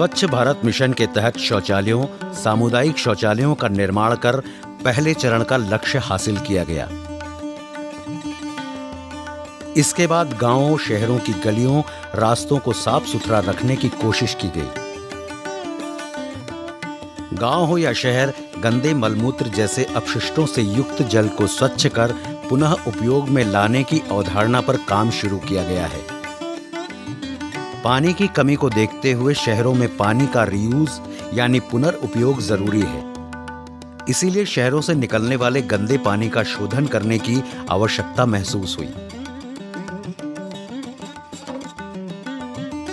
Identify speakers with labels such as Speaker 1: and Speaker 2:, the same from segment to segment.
Speaker 1: स्वच्छ भारत मिशन के तहत शौचालयों, सामुदायिक शौचालयों का निर्माण कर पहले चरण का लक्ष्य हासिल किया गया। इसके बाद गांवों, शहरों की गलियों, रास्तों को साफ सुथरा रखने की कोशिश की गई। गांव हो या शहर, गंदे मलमूत्र जैसे अपशिष्टों से युक्त जल को स्वच्छ कर पुनः उपयोग में लाने की अवधारणा पर काम शुरू किया गया है। पानी की कमी को देखते हुए शहरों में पानी का रीयूज यानी पुनर्उपयोग जरूरी है। इसीलिए शहरों से निकलने वाले गंदे पानी का शोधन करने की आवश्यकता महसूस हुई।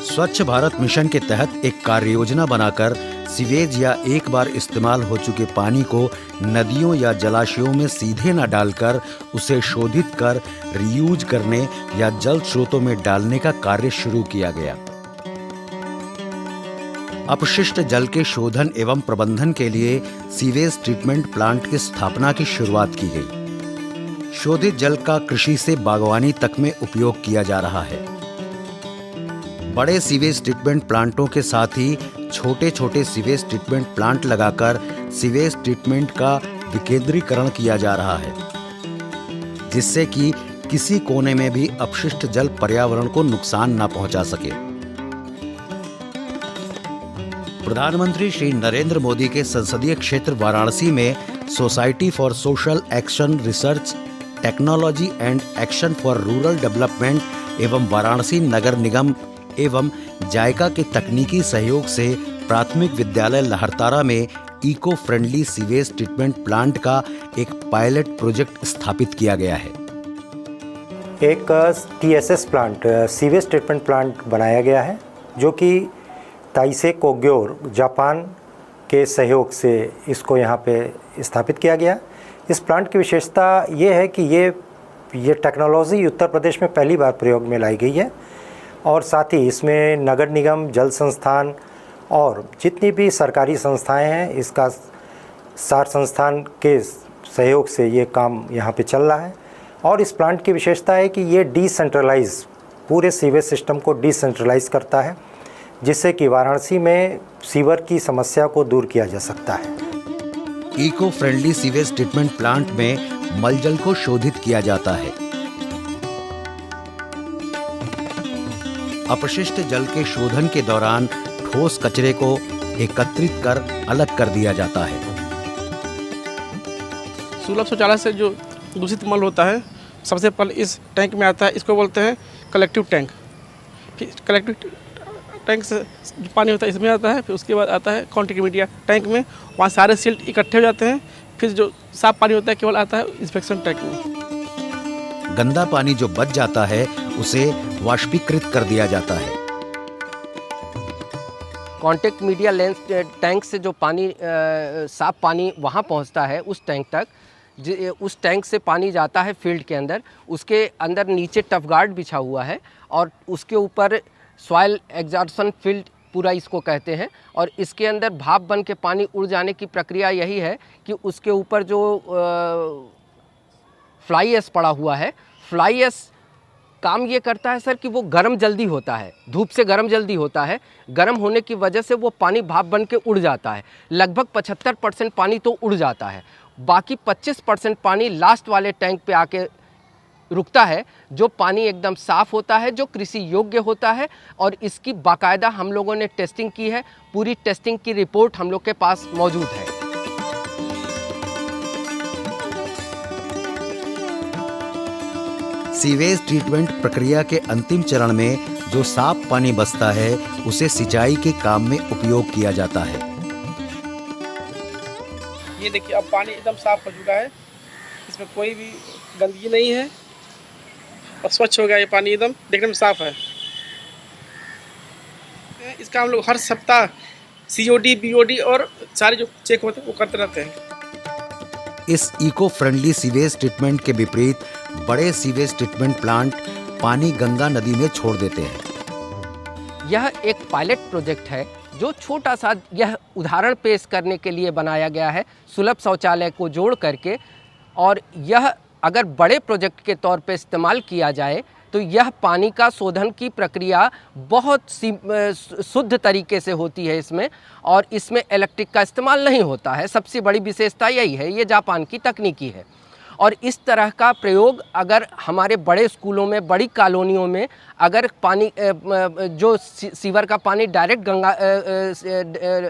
Speaker 1: स्वच्छ भारत मिशन के तहत एक कार्य योजना बनाकर सीवेज या एक बार इस्तेमाल हो चुके पानी को नदियों या जलाशयों में सीधे न डालकर उसे शोधित कर रीयूज करने या जल स्रोतों में डालने का कार्य शुरू किया गया। अपशिष्ट जल के शोधन एवं प्रबंधन के लिए सीवेज ट्रीटमेंट प्लांट की स्थापना की शुरुआत की गई। शोधित जल का कृषि से बागवानी तक में उपयोग किया जा रहा है। बड़े सीवेज ट्रीटमेंट प्लांटों के साथ ही छोटे छोटे सीवेज ट्रीटमेंट प्लांट लगाकर सीवेज ट्रीटमेंट का विकेंद्रीकरण किया जा रहा है, जिससे कि किसी कोने में भी अपशिष्ट जल पर्यावरण को नुकसान न पहुंचा सके। प्रधानमंत्री श्री नरेंद्र मोदी के संसदीय क्षेत्र वाराणसी में society for social action research, technology and action for rural development एवं वाराणसी नगर निगम एवं जायका के तकनीकी सहयोग से प्राथमिक विद्यालय लहरतारा में eco friendly sewage treatment plant का एक पायलट प्रोजेक्ट स्थापित किया गया है।
Speaker 2: एक TSS plant, sewage treatment plant बनाया गया है, जो कि ताइसे कोग्योर जापान के सहयोग से इसको यहाँ पे स्थापित किया गया। इस प्लांट की विशेषता ये है कि ये टेक्नोलॉजी उत्तर प्रदेश में पहली बार प्रयोग में लाई गई है और साथ ही इसमें नगर निगम, जल संस्थान और जितनी भी सरकारी संस्थाएं हैं, इसका सार संस्थान के सहयोग से ये काम यहाँ पे चल रहा है। और इस प्लांट की विशेषता है कि ये डिसेंट्रलाइज, पूरे सीवेज सिस्टम को डिसेंट्रलाइज करता है, जिससे कि वाराणसी में सीवर की समस्या को दूर किया जा सकता है।
Speaker 1: Eco friendly sewage treatment plant में मलजल को शोधित किया जाता है। अपशिष्ट जल के शोधन के दौरान ठोस कचरे को एकत्रित कर अलग कर दिया जाता है।
Speaker 3: सुलभ शौचालय से जो दूषित मल होता है, सबसे पहले इस टैंक में आता है। इसको बोलते हैं कलेक्टिव टैंक। फिर कलेक्टिव टैंक से जो पानी होता है इसमें आता है। फिर उसके बाद आता है कॉन्टेक्ट मीडिया टैंक में, वहाँ सारे सिल्ट इकट्ठे हो जाते हैं। फिर जो साफ पानी होता है केवल आता है इंस्पेक्शन टैंक में।
Speaker 1: गंदा पानी जो बच जाता है उसे वाष्पीकृत कर दिया जाता है।
Speaker 4: कॉन्टेक्ट मीडिया लेंस टैंक से जो पानी साफ पानी वहाँ पहुँचता है उस टैंक तक, उस टैंक से पानी जाता है फील्ड के अंदर। उसके अंदर नीचे टफ गार्ड बिछा हुआ है और उसके ऊपर सॉइल एग्जॉर्प्शन फील्ड पूरा इसको कहते हैं। और इसके अंदर भाप बन के पानी उड़ जाने की प्रक्रिया यही है कि उसके ऊपर जो फ्लाई ऐश पड़ा हुआ है, फ्लाई ऐश काम ये करता है सर कि वो गर्म जल्दी होता है, धूप से गर्म जल्दी होता है। गर्म होने की वजह से वो पानी भाप बन के उड़ जाता है। लगभग 75% पानी तो उड़ जाता है। बाकी 25% पानी लास्ट वाले टैंक पे आके रुकता है, जो पानी एकदम साफ़ होता है, जो कृषि योग्य होता है। और इसकी बाकायदा हम लोगों ने टेस्टिंग की है। पूरी टेस्टिंग की रिपोर्ट हम लोग के पास मौजूद है।
Speaker 1: सीवेज ट्रीटमेंट प्रक्रिया के अंतिम चरण में जो साफ पानी बचता है उसे सिंचाई के काम में उपयोग किया जाता है।
Speaker 3: ये देखिए अब पानी एकदम साफ हो चुका है, इसमें कोई भी गंदगी नहीं है और स्वच्छ हो गया। ये पानी एकदम देखने में साफ है। इसका हम लोग हर सप्ताह COD, BOD और सारे जो चेक होते हैं वो करते रहते हैं।
Speaker 1: इस इको फ्रेंडली सीवेज ट्रीटमेंट के विपरीत बड़े सीवेज ट्रीटमेंट प्लांट पानी गंगा नदी में छोड़ देते हैं।
Speaker 4: यह एक पायलट प्रोजेक्ट है जो छोटा सा यह उदाहरण पेश करने के लिए बनाया गया है, सुलभ शौचालय को जोड़ करके। और यह अगर बड़े प्रोजेक्ट के तौर पे इस्तेमाल किया जाए तो यह पानी का शोधन की प्रक्रिया बहुत शुद्ध तरीके से होती है इसमें, और इसमें इलेक्ट्रिक का इस्तेमाल नहीं होता है। सबसे बड़ी विशेषता यही है, ये जापान की तकनीकी है। और इस तरह का प्रयोग अगर हमारे बड़े स्कूलों में, बड़ी कॉलोनियों में अगर पानी जो सीवर का पानी डायरेक्ट गंगा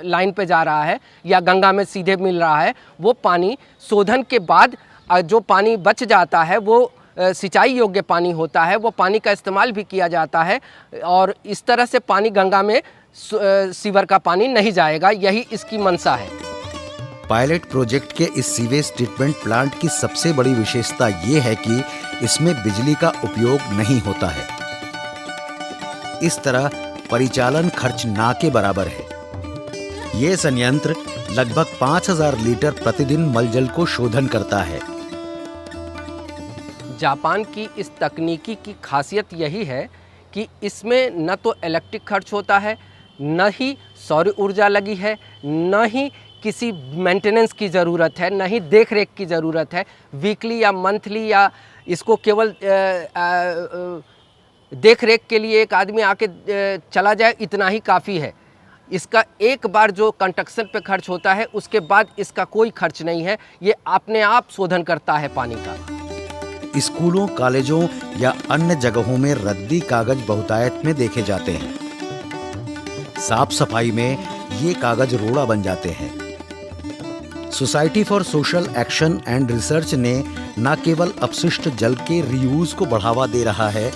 Speaker 4: लाइन पे जा रहा है या गंगा में सीधे मिल रहा है, वो पानी शोधन के बाद जो पानी बच जाता है वो सिंचाई योग्य पानी होता है, वो पानी का इस्तेमाल भी किया जाता है। और इस तरह से पानी गंगा में सीवर का पानी नहीं जाएगा, यही इसकी मंशा है।
Speaker 1: पायलट प्रोजेक्ट के इस सीवेज ट्रीटमेंट प्लांट की सबसे बड़ी विशेषता ये है कि इसमें बिजली का उपयोग नहीं होता है। इस तरह परिचालन खर्च ना के बराबर है। ये संयंत्र लगभग 5000 लीटर प्रतिदिन मलजल को शोधन करता है।
Speaker 4: जापान की इस तकनीकी की खासियत यही है कि इसमें न तो इलेक्ट्रिक खर्च होता है, न ही सौर ऊर्जा लगी है, न ही किसी मेंटेनेंस की ज़रूरत है, न ही देख रेख की ज़रूरत है। वीकली या मंथली या इसको केवल देख रेख के लिए एक आदमी आके चला जाए, इतना ही काफ़ी है। इसका एक बार जो कंस्ट्रक्शन पे खर्च होता है, उसके बाद इसका कोई खर्च नहीं है। ये अपने आप शोधन करता है पानी का।
Speaker 1: स्कूलों, कॉलेजों या अन्य जगहों में रद्दी कागज बहुतायत में देखे जाते हैं। साफ सफाई में ये कागज रोड़ा बन जाते हैं। Society for social action and research ने न केवल अपशिष्ट जल के रीयूज को बढ़ावा दे रहा है,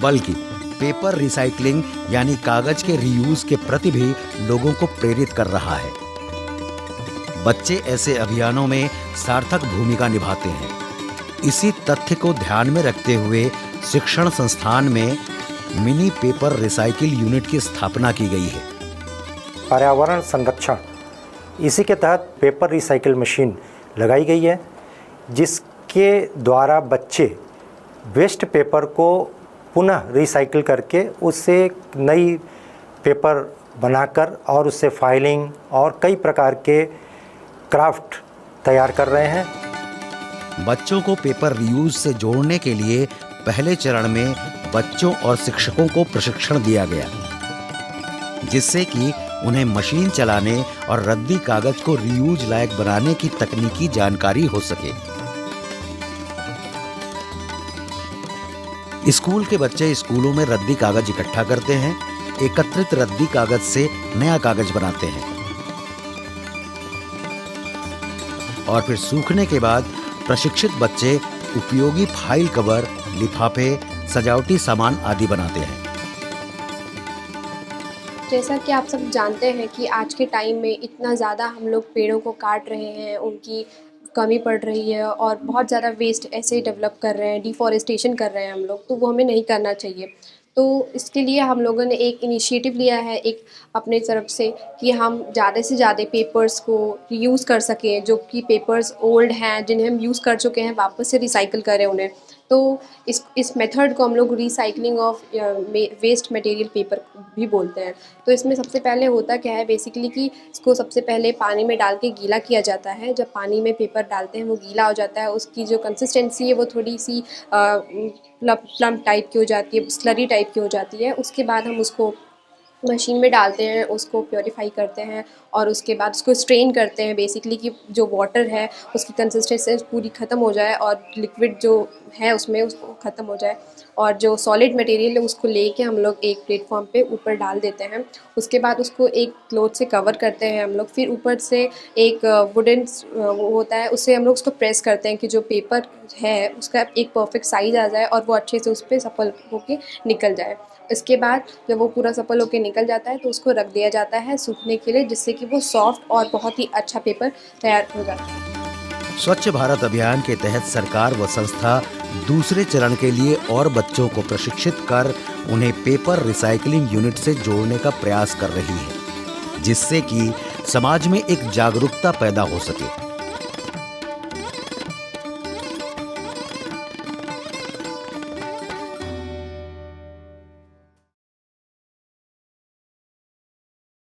Speaker 1: बल्कि पेपर रिसाइकलिंग यानी कागज के रीयूज के प्रति भी लोगों को प्रेरित कर रहा है। बच्चे ऐसे अभियानों में सार्थक भूमिका निभाते हैं। इसी तथ्य को ध्यान में रखते हुए शिक्षण संस्थान में मिनी पेपर रिसाइकिल यूनिट की स्थापना की गई है।
Speaker 2: पर्यावरण संरक्षण, इसी के तहत पेपर रिसाइकिल मशीन लगाई गई है, जिसके द्वारा बच्चे वेस्ट पेपर को पुनः रिसाइकिल करके उससे नई पेपर बनाकर और उससे फाइलिंग और कई प्रकार के क्राफ्ट तैयार कर रहे हैं।
Speaker 1: बच्चों को पेपर रीयूज से जोड़ने के लिए पहले चरण में बच्चों और शिक्षकों को प्रशिक्षण दिया गया, जिससे कि उन्हें मशीन चलाने और रद्दी कागज को रीयूज लायक बनाने की तकनीकी जानकारी हो सके। स्कूल के बच्चे स्कूलों में रद्दी कागज इकट्ठा करते हैं, एकत्रित रद्दी कागज से नया कागज बनाते हैं और फिर सूखने के बाद प्रशिक्षित बच्चे उपयोगी फाइल कवर, लिफाफे, सजावटी सामान आदि बनाते हैं।
Speaker 5: जैसा कि आप सब जानते हैं कि आज के टाइम में इतना ज़्यादा हम लोग पेड़ों को काट रहे हैं, उनकी कमी पड़ रही है और बहुत ज़्यादा वेस्ट ऐसे ही डेवलप कर रहे हैं, डिफॉरेस्टेशन कर रहे हैं हम लोग, तो वो हमें नहीं करना चाहिए। तो इसके लिए हम लोगों ने एक इनिशिएटिव लिया है एक अपने तरफ से कि हम ज़्यादा से ज़्यादा पेपर्स को रीयूज़ कर सकें, जो कि पेपर्स ओल्ड हैं जिन्हें हम यूज़ कर चुके हैं वापस से रिसाइकिल करें उन्हें। तो इस मेथड को हम लोग recycling of waste material paper भी बोलते हैं। तो इसमें सबसे पहले होता क्या है बेसिकली कि इसको सबसे पहले पानी में डाल के गीला किया जाता है। जब पानी में पेपर डालते हैं वो गीला हो जाता है, उसकी जो कंसिस्टेंसी है वो थोड़ी सी प्लम टाइप की हो जाती है, स्लरी टाइप की हो जाती है। उसके बाद हम उसको मशीन में डालते हैं, उसको प्योरीफाई करते हैं और उसके बाद उसको स्ट्रेन करते हैं बेसिकली कि जो वाटर है उसकी कंसिस्टेंसी पूरी ख़त्म हो जाए और लिक्विड जो है उसमें उसको ख़त्म हो जाए, और जो सॉलिड मटेरियल है उसको लेके हम लोग एक प्लेटफॉर्म पे ऊपर डाल देते हैं। उसके बाद उसको एक क्लॉथ से कवर करते हैं हम लोग, फिर ऊपर से एक वुडन वो होता है, उससे हम लोग उसको प्रेस करते हैं कि जो पेपर है उसका एक परफेक्ट साइज़ आ जाए और वो अच्छे से उस पर सफल होके निकल जाए। इसके बाद जब वो पूरा सफल होकर निकल जाता है तो उसको रख दिया जाता है सूखने के लिए, जिससे कि वो सॉफ्ट और बहुत ही अच्छा पेपर तैयार हो जाता है।
Speaker 1: स्वच्छ भारत अभियान के तहत सरकार व संस्था दूसरे चरण के लिए और बच्चों को प्रशिक्षित कर उन्हें पेपर रिसाइकलिंग यूनिट से जोड़ने का प्रयास कर रही है, जिससे कि समाज में एक जागरूकता पैदा हो सके।